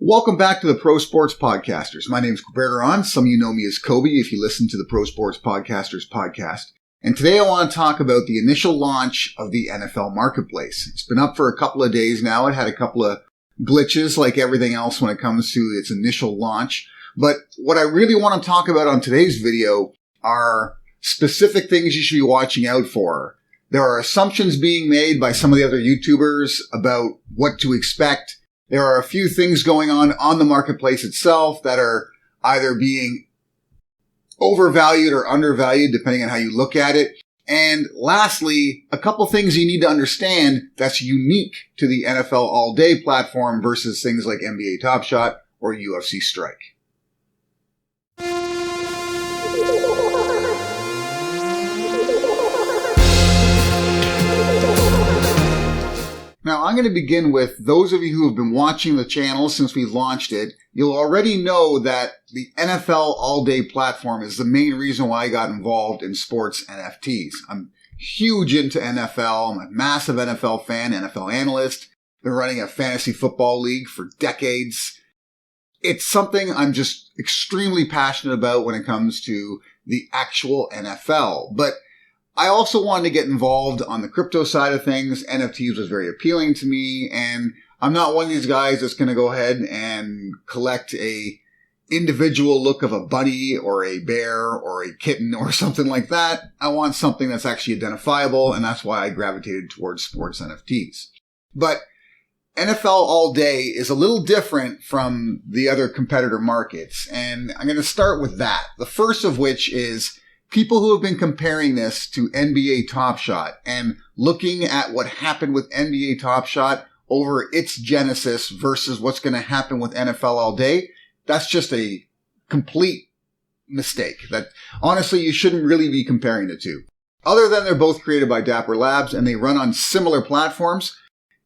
Welcome back to the Pro Sports Podcasters. My name is Bergeron. Some of you know me as Kobe if you listen to the Pro Sports Podcasters podcast. And today I want to talk about the initial launch of the NFL Marketplace. It's been up for a couple of days now. It had a couple of glitches like everything else when it comes to its initial launch. But what I really want to talk about on today's video are specific things you should be watching out for. There are assumptions being made by some of the other YouTubers about what to expect. There are a few things going on the marketplace itself that are either being overvalued or undervalued, depending on how you look at it. And lastly, a couple things you need to understand that's unique to the NFL All Day platform versus things like NBA Top Shot or UFC Strike. Now, I'm going to begin with those of you who have been watching the channel since we launched it. You'll already know that the NFL All Day platform is the main reason why I got involved in sports NFTs. I'm huge into NFL. I'm a massive NFL fan, NFL analyst. Been running a fantasy football league for decades. It's something I'm just extremely passionate about when it comes to the actual NFL. But I also wanted to get involved on the crypto side of things. NFTs was very appealing to me, and I'm not one of these guys that's going to go ahead and collect a individual look of a bunny or a bear or a kitten or something like that. I want something that's actually identifiable, and that's why I gravitated towards sports NFTs. But NFL All Day is a little different from the other competitor markets, and I'm going to start with that. The first of which is people who have been comparing this to NBA Top Shot and looking at what happened with NBA Top Shot over its genesis versus what's going to happen with NFL All Day, that's just a complete mistake. That honestly, you shouldn't really be comparing the two. Other than they're both created by Dapper Labs and they run on similar platforms,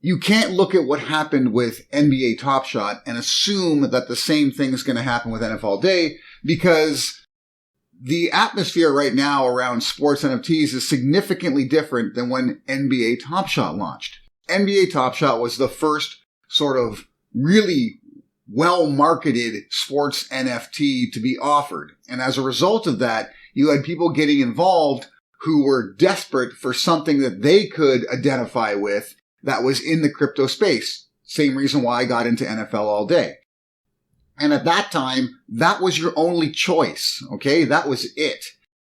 you can't look at what happened with NBA Top Shot and assume that the same thing is going to happen with NFL All Day, because the atmosphere right now around sports NFTs is significantly different than when NBA Top Shot launched. NBA Top Shot was the first sort of really well-marketed sports NFT to be offered. And as a result of that, you had people getting involved who were desperate for something that they could identify with that was in the crypto space. Same reason why I got into NFL All Day. And at that time, that was your only choice, okay? That was it.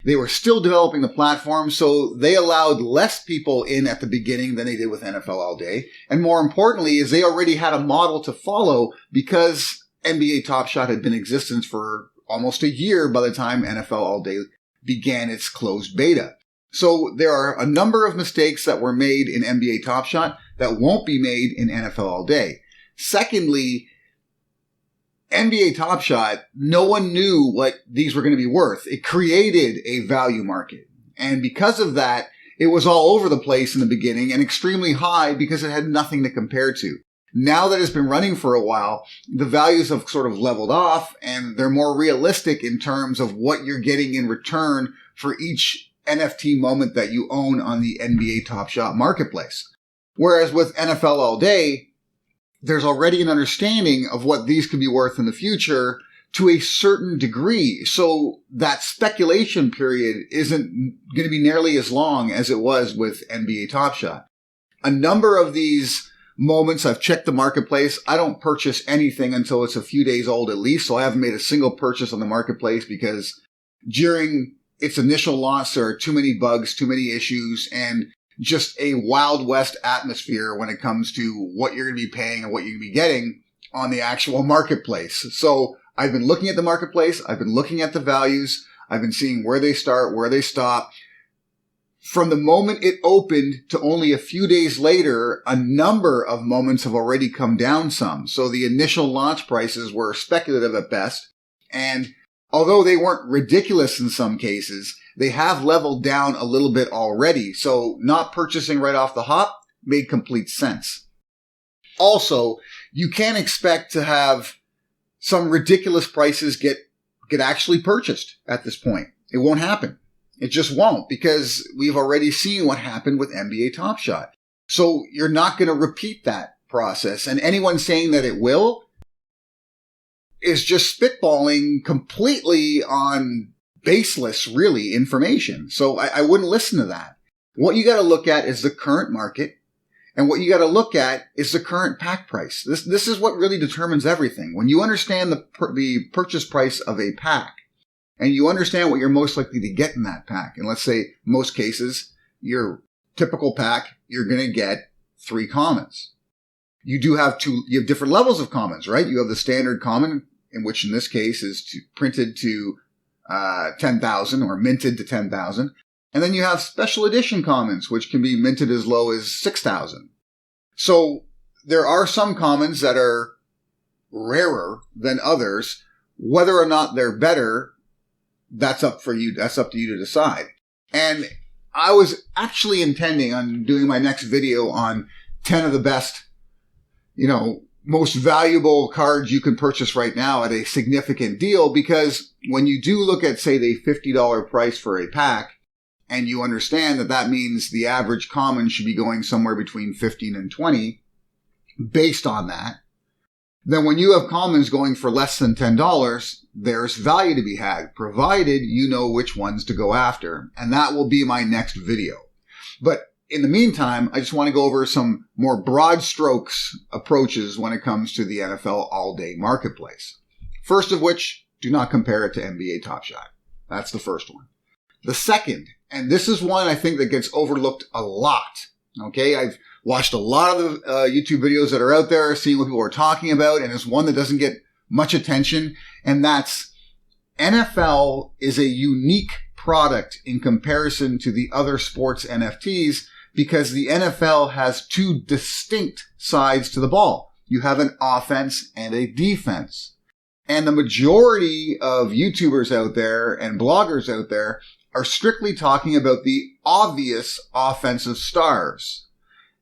They were still developing the platform, so they allowed less people in at the beginning than they did with NFL All Day. And more importantly, is they already had a model to follow because NBA Top Shot had been in existence for almost a year by the time NFL All Day began its closed beta. So there are a number of mistakes that were made in NBA Top Shot that won't be made in NFL All Day. Secondly, NBA Top Shot, no one knew what these were going to be worth. It created a value market. And because of that, it was all over the place in the beginning and extremely high because it had nothing to compare to. Now that it's been running for a while, the values have sort of leveled off and they're more realistic in terms of what you're getting in return for each NFT moment that you own on the NBA Top Shot marketplace. Whereas with NFL All Day, there's already an understanding of what these could be worth in the future to a certain degree. So that speculation period isn't going to be nearly as long as it was with NBA Top Shot. A number of these moments, I've checked the marketplace. I don't purchase anything until it's a few days old at least. So I haven't made a single purchase on the marketplace because during its initial launch, there are too many bugs, too many issues, and just a Wild West atmosphere when it comes to what you're going to be paying and what you're going to be getting on the actual marketplace. So I've been looking at the marketplace. I've been looking at the values. I've been seeing where they start, where they stop. From the moment it opened to only a few days later, a number of moments have already come down some. So the initial launch prices were speculative at best. And although they weren't ridiculous in some cases, they have leveled down a little bit already. So not purchasing right off the hop made complete sense. Also, you can't expect to have some ridiculous prices get actually purchased at this point. It won't happen. It just won't, because we've already seen what happened with NBA Top Shot. So you're not going to repeat that process. And anyone saying that it will, is just spitballing completely on baseless, really, information. So I wouldn't listen to that. What you got to look at is the current market, and what you got to look at is the current pack price. This is what really determines everything. When you understand the purchase price of a pack, and you understand what you're most likely to get in that pack, and let's say most cases, your typical pack, you're going to get 3 commons. You have different levels of commons, right? You have the standard common, in which in this case is printed to 10,000 or minted to 10,000. And then you have special edition commons, which can be minted as low as 6,000. So there are some commons that are rarer than others. Whether or not they're better, that's up for you. That's up to you to decide. And I was actually intending on doing my next video on 10 of the best, most valuable cards you can purchase right now at a significant deal, because when you do look at, say, the $50 price for a pack, and you understand that means the average common should be going somewhere between 15 and 20 based on that, then when you have commons going for less than $10, there's value to be had, provided you know which ones to go after. And that will be my next video. But in the meantime, I just want to go over some more broad strokes approaches when it comes to the NFL all-day marketplace. First of which, do not compare it to NBA Top Shot. That's the first one. The second, and this is one I think that gets overlooked a lot. Okay, I've watched a lot of the YouTube videos that are out there, seeing what people are talking about, and it's one that doesn't get much attention, and that's NFL is a unique product in comparison to the other sports NFTs, because the NFL has 2 distinct sides to the ball. You have an offense and a defense. And the majority of YouTubers out there and bloggers out there are strictly talking about the obvious offensive stars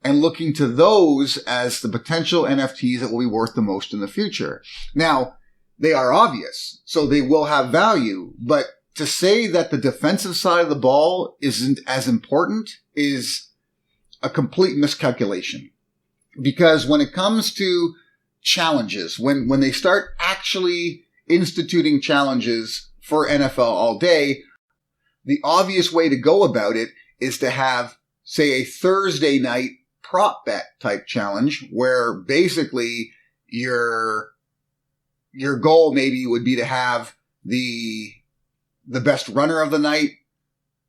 and looking to those as the potential NFTs that will be worth the most in the future. Now, they are obvious, so they will have value, but to say that the defensive side of the ball isn't as important is a complete miscalculation. Because when it comes to challenges, when they start actually instituting challenges for NFL all day, the obvious way to go about it is to have, say, a Thursday night prop bet type challenge where basically your goal maybe would be to have the best runner of the night,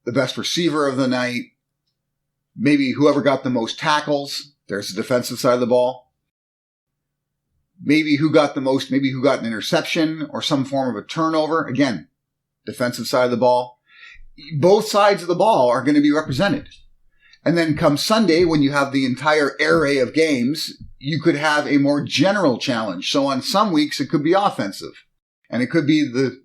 the best receiver of the night, maybe whoever got the most tackles. There's the defensive side of the ball. Maybe who got an interception or some form of a turnover. Again, defensive side of the ball. Both sides of the ball are going to be represented. And then come Sunday, when you have the entire array of games, you could have a more general challenge. So on some weeks, it could be offensive. And it could be the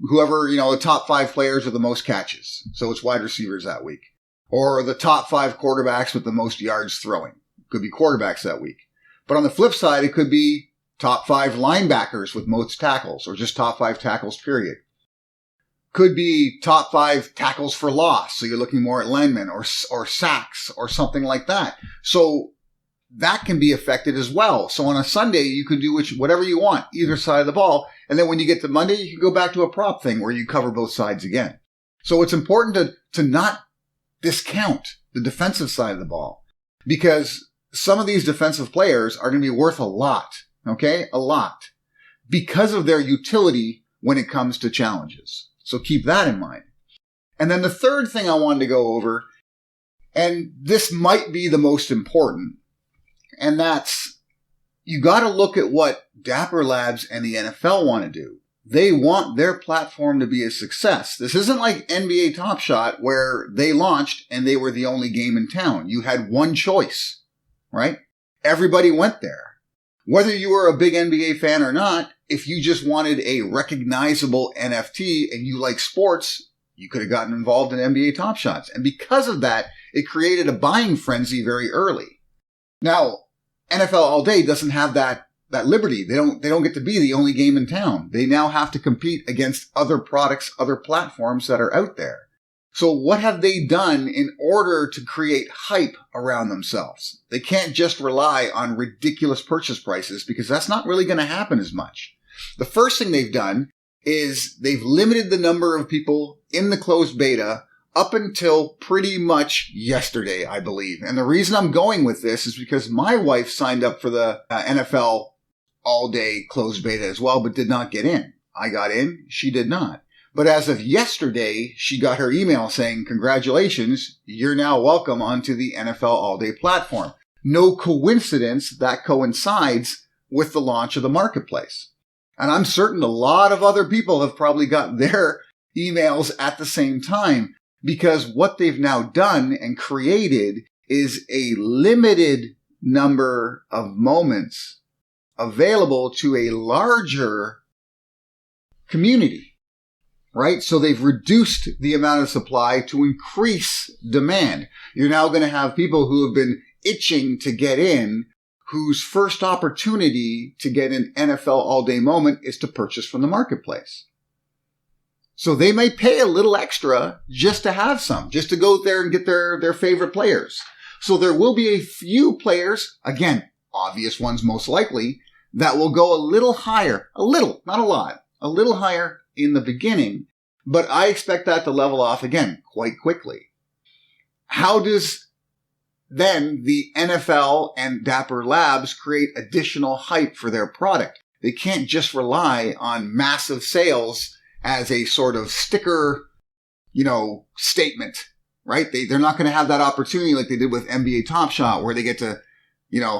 top 5 players with the most catches. So it's wide receivers that week. Or the top 5 quarterbacks with the most yards throwing. It could be quarterbacks that week. But on the flip side, it could be top 5 linebackers with most tackles, or just top 5 tackles, period. Could be top 5 tackles for loss. So you're looking more at linemen or sacks or something like that. So that can be affected as well. So on a Sunday, you can do whatever you want, either side of the ball. And then when you get to Monday, you can go back to a prop thing where you cover both sides again. So it's important to not discount the defensive side of the ball, because some of these defensive players are going to be worth a lot. Okay? A lot. Because of their utility when it comes to challenges. So keep that in mind. And then the third thing I wanted to go over, and this might be the most important, and that's, you got to look at what Dapper Labs and the NFL want to do. They want their platform to be a success. This isn't like NBA Top Shot where they launched and they were the only game in town. You had one choice, right? Everybody went there. Whether you were a big NBA fan or not, if you just wanted a recognizable NFT and you like sports, you could have gotten involved in NBA Top Shots. And because of that, it created a buying frenzy very early. Now, NFL All Day doesn't have that liberty. They don't get to be the only game in town. They now have to compete against other products, other platforms that are out there. So what have they done in order to create hype around themselves? They can't just rely on ridiculous purchase prices, because that's not really going to happen as much. The first thing they've done is they've limited the number of people in the closed beta up until pretty much yesterday, I believe. And the reason I'm going with this is because my wife signed up for the NFL all-day closed beta as well, but did not get in. I got in, she did not. But as of yesterday, she got her email saying, congratulations, you're now welcome onto the NFL all-day platform. No coincidence that coincides with the launch of the marketplace. And I'm certain a lot of other people have probably got their emails at the same time, because what they've now done and created is a limited number of moments available to a larger community, right? So they've reduced the amount of supply to increase demand. You're now going to have people who have been itching to get in, whose first opportunity to get an NFL all-day moment is to purchase from the marketplace. So they may pay a little extra just to have some, just to go there and get their favorite players. So there will be a few players, again, obvious ones most likely, that will go a little higher, a little, not a lot, a little higher in the beginning, but I expect that to level off again quite quickly. How does then the NFL and Dapper Labs create additional hype for their product? They can't just rely on massive sales as a sort of sticker, statement, right? They're not going to have that opportunity like they did with NBA Top Shot, where they get to,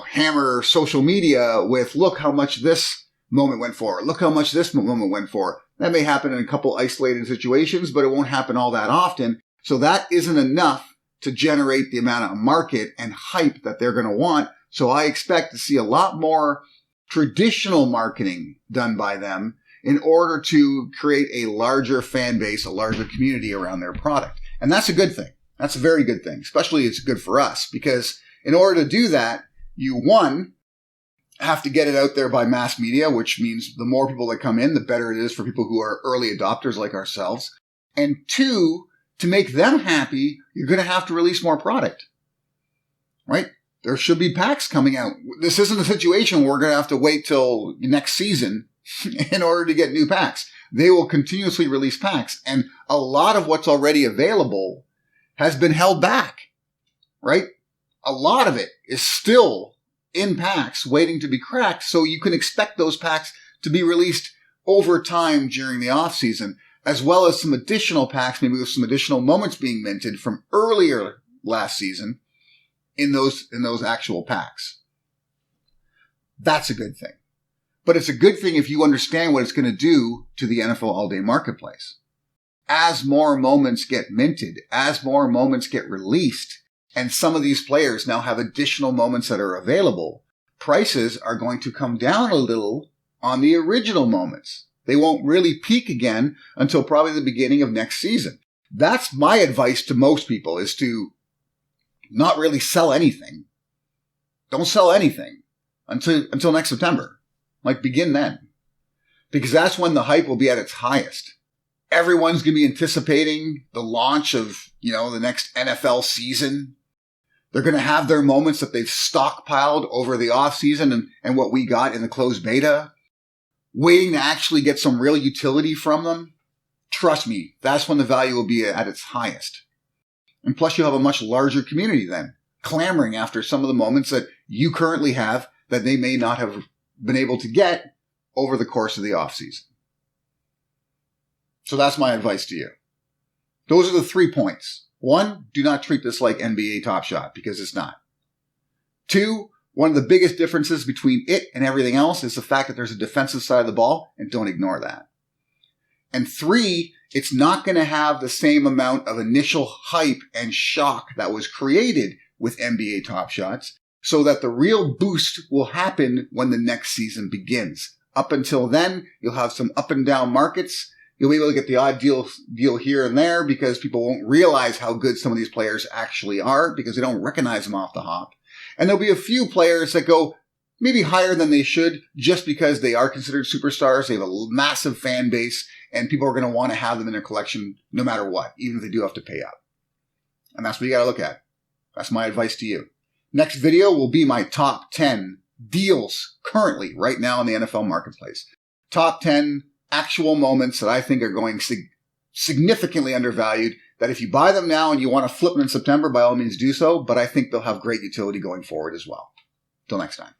hammer social media with, look how much this moment went for, look how much this moment went for. That may happen in a couple isolated situations, but it won't happen all that often. So that isn't enough to generate the amount of market and hype that they're going to want. So I expect to see a lot more traditional marketing done by them in order to create a larger fan base, a larger community around their product. And that's a good thing. That's a very good thing. Especially it's good for us, because in order to do that, you, one, have to get it out there by mass media, which means the more people that come in, the better it is for people who are early adopters like ourselves. And two, to make them happy, you're going to have to release more product, right? There should be packs coming out. This isn't a situation where we're going to have to wait till next season in order to get new packs. They will continuously release packs, and a lot of what's already available has been held back, right? A lot of it is still in packs waiting to be cracked, so you can expect those packs to be released over time during the off season, as well as some additional packs, maybe with some additional moments being minted from earlier last season in those actual packs. That's a good thing. But it's a good thing if you understand what it's going to do to the NFL all-day marketplace. As more moments get minted, as more moments get released, and some of these players now have additional moments that are available, prices are going to come down a little on the original moments. They won't really peak again until probably the beginning of next season. That's my advice to most people, is to not really sell anything. Don't sell anything until next September. Like, begin then. Because that's when the hype will be at its highest. Everyone's going to be anticipating the launch of, the next NFL season. They're going to have their moments that they've stockpiled over the off season and what we got in the closed beta, waiting to actually get some real utility from them. Trust me, that's when the value will be at its highest. And plus you'll have a much larger community then, clamoring after some of the moments that you currently have that they may not have been able to get over the course of the off season. So that's my advice to you. Those are the 3 points. 1, do not treat this like NBA Top Shot, because it's not. 2, one of the biggest differences between it and everything else is the fact that there's a defensive side of the ball, and don't ignore that. And 3, it's not going to have the same amount of initial hype and shock that was created with NBA Top Shots, so that the real boost will happen when the next season begins. Up until then, you'll have some up and down markets. You'll be able to get the odd deal here and there because people won't realize how good some of these players actually are because they don't recognize them off the hop. And there'll be a few players that go maybe higher than they should just because they are considered superstars. They have a massive fan base and people are going to want to have them in their collection no matter what, even if they do have to pay up. And that's what you got to look at. That's my advice to you. Next video will be my top 10 deals currently right now in the NFL marketplace. top 10 actual moments that I think are going significantly undervalued, that if you buy them now and you want to flip them in September, by all means do so, but I think they'll have great utility going forward as well. Till next time.